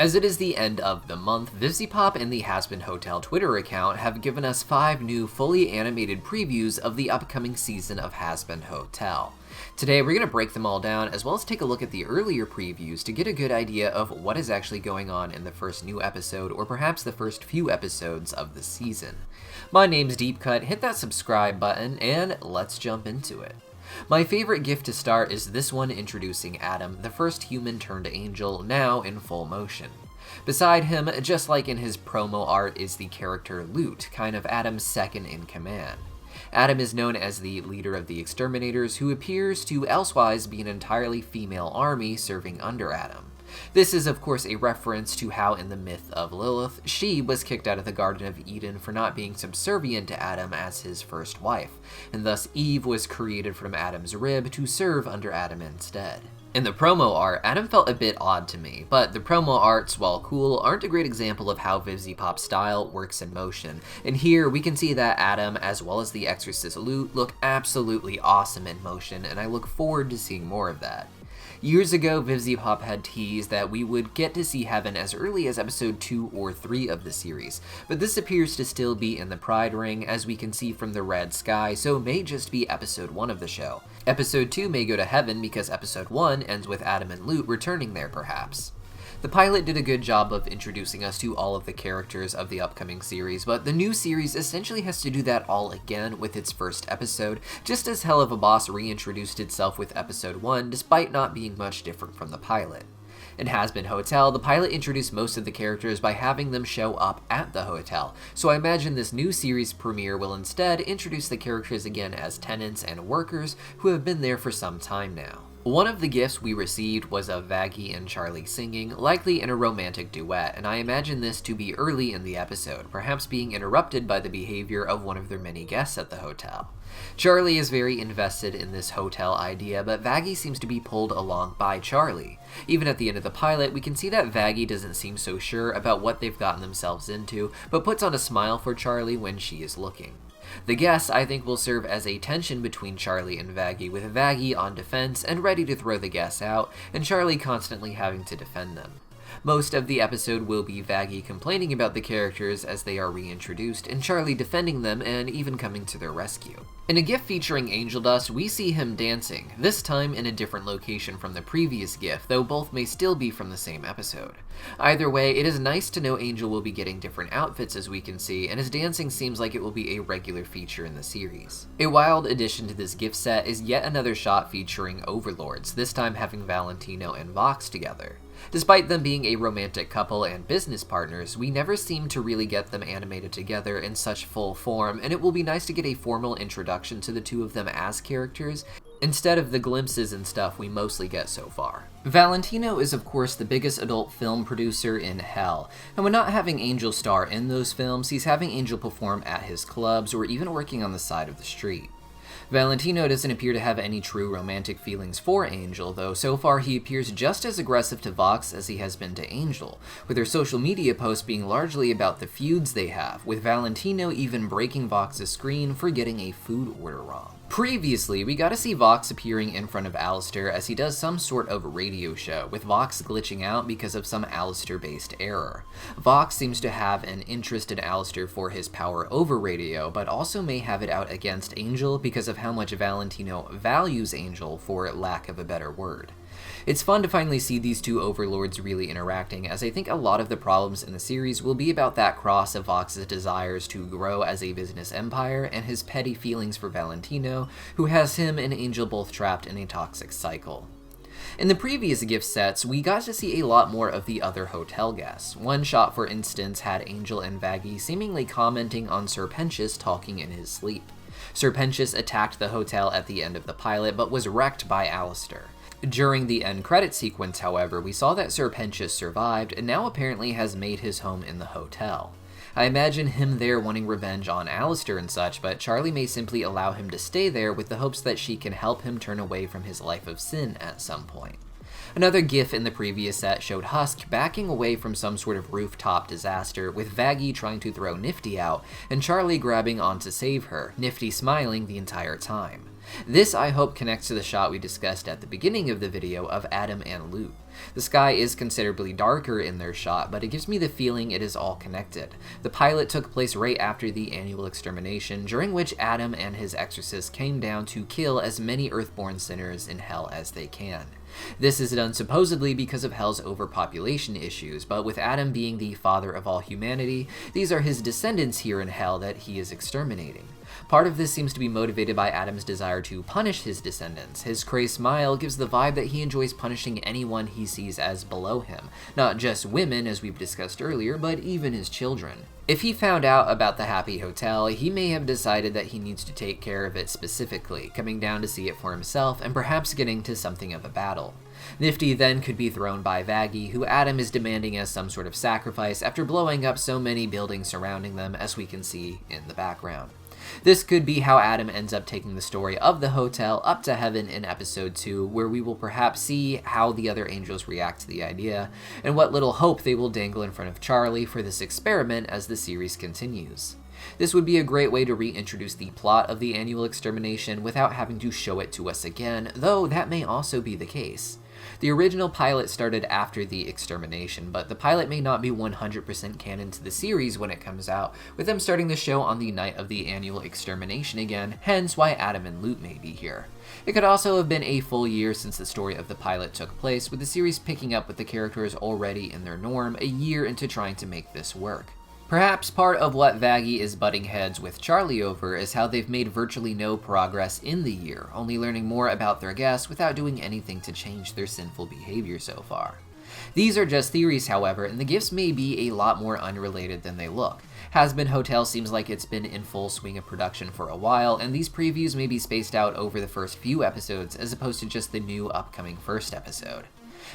As it is the end of the month, VivziePop and the Hazbin Hotel Twitter account have given us 5 new fully animated previews of the upcoming season of Hazbin Hotel. Today we're going to break them all down as well as take a look at the earlier previews to get a good idea of what is actually going on in the first new episode or perhaps the first few episodes of the season. My name's Deepcut, hit that subscribe button and let's jump into it. My favorite GIF to start is this one introducing Adam, the first human turned angel, now in full motion. Beside him, just like in his promo art, is the character Lute, kind of Adam's second in command. Adam is known as the leader of the exterminators, who appears to elsewise be an entirely female army serving under Adam. This is of course a reference to how in the myth of Lilith, she was kicked out of the Garden of Eden for not being subservient to Adam as his first wife, and thus Eve was created from Adam's rib to serve under Adam instead. In the promo art, Adam felt a bit odd to me, but the promo arts, while cool, aren't a great example of how VivziePop style works in motion, and here we can see that Adam, as well as the Exorcist Lute, look absolutely awesome in motion, and I look forward to seeing more of that. Years ago, VivziePop had teased that we would get to see Heaven as early as episode 2 or 3 of the series, but this appears to still be in the Pride Ring, as we can see from the red sky, so it may just be episode 1 of the show. Episode 2 may go to Heaven because episode 1 ends with Adam and Lute returning there perhaps. The pilot did a good job of introducing us to all of the characters of the upcoming series, but the new series essentially has to do that all again with its first episode, just as Helluva Boss reintroduced itself with episode 1 despite not being much different from the pilot. In Hazbin Hotel, the pilot introduced most of the characters by having them show up at the hotel, so I imagine this new series premiere will instead introduce the characters again as tenants and workers who have been there for some time now. One of the gifts we received was of Vaggie and Charlie singing, likely in a romantic duet, and I imagine this to be early in the episode, perhaps being interrupted by the behavior of one of their many guests at the hotel. Charlie is very invested in this hotel idea, but Vaggie seems to be pulled along by Charlie. Even at the end of the pilot, we can see that Vaggie doesn't seem so sure about what they've gotten themselves into, but puts on a smile for Charlie when she is looking. The guests, I think, will serve as a tension between Charlie and Vaggie, with Vaggie on defense and ready to throw the guests out, and Charlie constantly having to defend them. Most of the episode will be Vaggie complaining about the characters as they are reintroduced, and Charlie defending them and even coming to their rescue. In a GIF featuring Angel Dust, we see him dancing, this time in a different location from the previous GIF, though both may still be from the same episode. Either way, it is nice to know Angel will be getting different outfits as we can see, and his dancing seems like it will be a regular feature in the series. A wild addition to this GIF set is yet another shot featuring Overlords, this time having Valentino and Vox together. Despite them being a romantic couple and business partners, we never seem to really get them animated together in such full form, and it will be nice to get a formal introduction to the two of them as characters, instead of the glimpses and stuff we mostly get so far. Valentino is of course the biggest adult film producer in hell, and when not having Angel star in those films, he's having Angel perform at his clubs or even working on the side of the street. Valentino doesn't appear to have any true romantic feelings for Angel, though so far he appears just as aggressive to Vox as he has been to Angel, with their social media posts being largely about the feuds they have, with Valentino even breaking Vox's screen for getting a food order wrong. Previously, we got to see Vox appearing in front of Alistair as he does some sort of radio show, with Vox glitching out because of some Alistair-based error. Vox seems to have an interest in Alistair for his power over radio, but also may have it out against Angel because of how much Valentino values Angel, for lack of a better word. It's fun to finally see these two overlords really interacting, as I think a lot of the problems in the series will be about that cross of Vox's desires to grow as a business empire and his petty feelings for Valentino, who has him and Angel both trapped in a toxic cycle. In the previous gift sets, we got to see a lot more of the other hotel guests. One shot, for instance, had Angel and Vaggie seemingly commenting on Sir Pentious talking in his sleep. Sir Pentious attacked the hotel at the end of the pilot, but was wrecked by Alistair. During the end credit sequence, however, we saw that Sir Pentious survived and now apparently has made his home in the hotel. I imagine him there wanting revenge on Alistair and such, but Charlie may simply allow him to stay there with the hopes that she can help him turn away from his life of sin at some point. Another GIF in the previous set showed Husk backing away from some sort of rooftop disaster, with Vaggie trying to throw Nifty out, and Charlie grabbing on to save her, Nifty smiling the entire time. This, I hope, connects to the shot we discussed at the beginning of the video of Adam and Lute. The sky is considerably darker in their shot, but it gives me the feeling it is all connected. The pilot took place right after the annual extermination, during which Adam and his exorcist came down to kill as many Earthborn sinners in Hell as they can. This is done supposedly because of Hell's overpopulation issues, but with Adam being the father of all humanity, these are his descendants here in Hell that he is exterminating. Part of this seems to be motivated by Adam's desire to punish his descendants. His crazed smile gives the vibe that he enjoys punishing anyone he sees as below him, not just women as we've discussed earlier, but even his children. If he found out about the Happy Hotel, he may have decided that he needs to take care of it specifically, coming down to see it for himself and perhaps getting to something of a battle. Nifty then could be thrown by Vaggie, who Adam is demanding as some sort of sacrifice after blowing up so many buildings surrounding them, as we can see in the background. This could be how Adam ends up taking the story of the hotel up to heaven in episode 2, where we will perhaps see how the other angels react to the idea, and what little hope they will dangle in front of Charlie for this experiment as the series continues. This would be a great way to reintroduce the plot of the annual extermination without having to show it to us again, though that may also be the case. The original pilot started after the extermination, but the pilot may not be 100% canon to the series when it comes out, with them starting the show on the night of the annual extermination again, hence why Adam and Lute may be here. It could also have been a full year since the story of the pilot took place, with the series picking up with the characters already in their norm a year into trying to make this work. Perhaps part of what Vaggie is butting heads with Charlie over is how they've made virtually no progress in the year, only learning more about their guests without doing anything to change their sinful behavior so far. These are just theories, however, and the gifts may be a lot more unrelated than they look. Hazbin Hotel seems like it's been in full swing of production for a while, and these previews may be spaced out over the first few episodes as opposed to just the new upcoming first episode.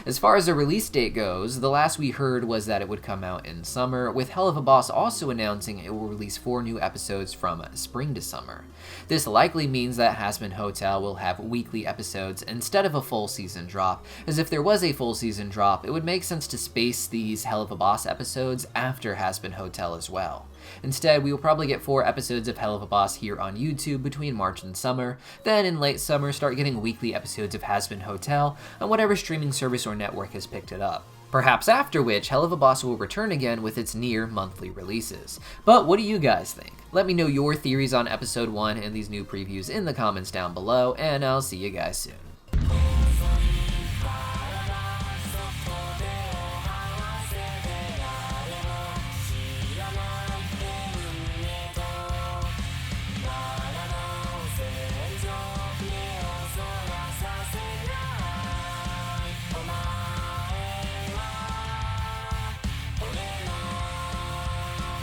As far as the release date goes, the last we heard was that it would come out in summer, with Helluva Boss also announcing it will release 4 new episodes from spring to summer. This likely means that Hazbin Hotel will have weekly episodes instead of a full season drop, as if there was a full season drop, it would make sense to space these Helluva Boss episodes after Hazbin Hotel as well. Instead, we will probably get 4 episodes of Helluva Boss here on YouTube between March and summer, then in late summer start getting weekly episodes of Hazbin Hotel on whatever streaming service or network has picked it up. Perhaps after which, Helluva Boss will return again with its near monthly releases. But what do you guys think? Let me know your theories on episode 1 and these new previews in the comments down below, and I'll see you guys soon.